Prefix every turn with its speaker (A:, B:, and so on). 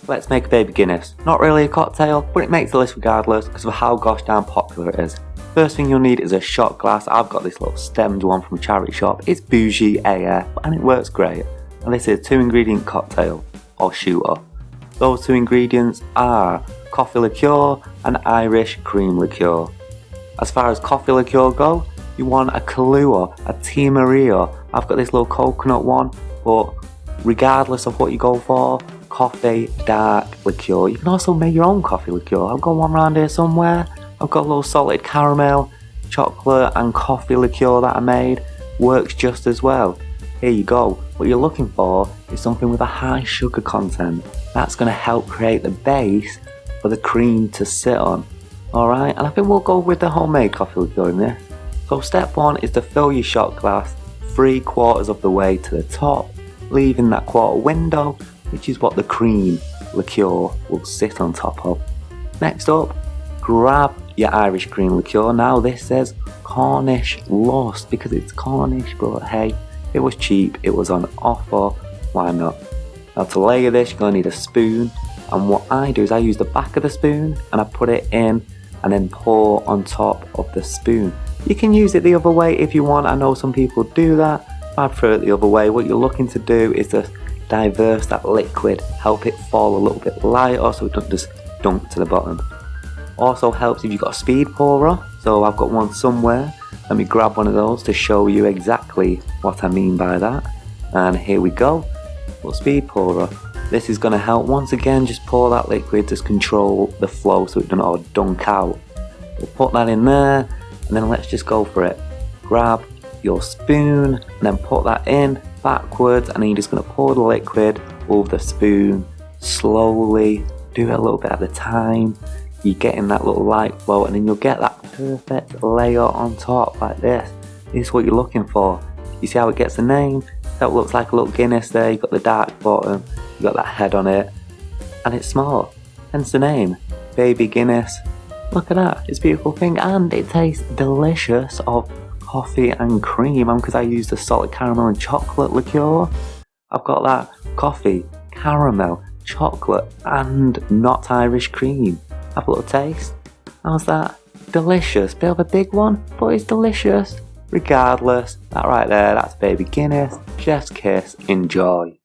A: Let's make a baby Guinness. Not really a cocktail, but it makes the list regardless because of how gosh damn popular it is. First thing you'll need is a shot glass. I've got this little stemmed one from a charity shop. It's bougie AF and it works great. And this is a 2-ingredient cocktail, or shooter. Those 2 ingredients are coffee liqueur and Irish cream liqueur. As far as coffee liqueur go, you want a Kahlua, a Tia Maria. I've got this little coconut one, but regardless of what you go for, coffee, dark liqueur. You can also make your own coffee liqueur. I've got one around here somewhere. I've got a little salted caramel, chocolate and coffee liqueur that I made. Works just as well. Here you go. What you're looking for is something with a high sugar content. That's going to help create the base for the cream to sit on. Alright, and I think we'll go with the homemade coffee liqueur in this. So step 1 is to fill your shot glass 3/4 of the way to the top, leaving that quarter window, which is what the cream liqueur will sit on top of. Next up, grab your Irish cream liqueur. Now this says Cornish Lust because it's Cornish, but hey, it was cheap, it was on offer, why not? Now to layer this, you're going to need a spoon, and what I do is I use the back of the spoon and I put it in and then pour on top of the spoon. You can use it the other way if you want. I know some people do that. I prefer it the other way. What you're looking to do is to diverse that liquid, help it fall a little bit lighter so it doesn't just dunk to the bottom. Also helps if you've got a speed pourer, so I've got one somewhere. Let me grab one of those to show you exactly what I mean by that. And here we go. Well, speed pourer. This is going to help once again just pour that liquid, just control the flow so it doesn't all dunk out. We'll put that in there and then let's just go for it. Grab your spoon and then put that in backwards, and then you're just going to pour the liquid with the spoon slowly. Do it a little bit at a time. You're getting that little light flow and then you'll get that perfect layer on top like this. This is what you're looking for. You see how it gets the name? That looks like a little Guinness there. You've got the dark bottom, you've got that head on it, and it's small, hence the name, Baby Guinness. Look at that, it's a beautiful thing, and it tastes delicious of coffee and cream, and because I used the salted caramel and chocolate liqueur, I've got that coffee, caramel, chocolate, and not Irish cream. Have a little taste. How's that? Delicious. Bit of a big one, but it's delicious. Regardless, that right there, that's Baby Guinness. Chef's kiss. Enjoy.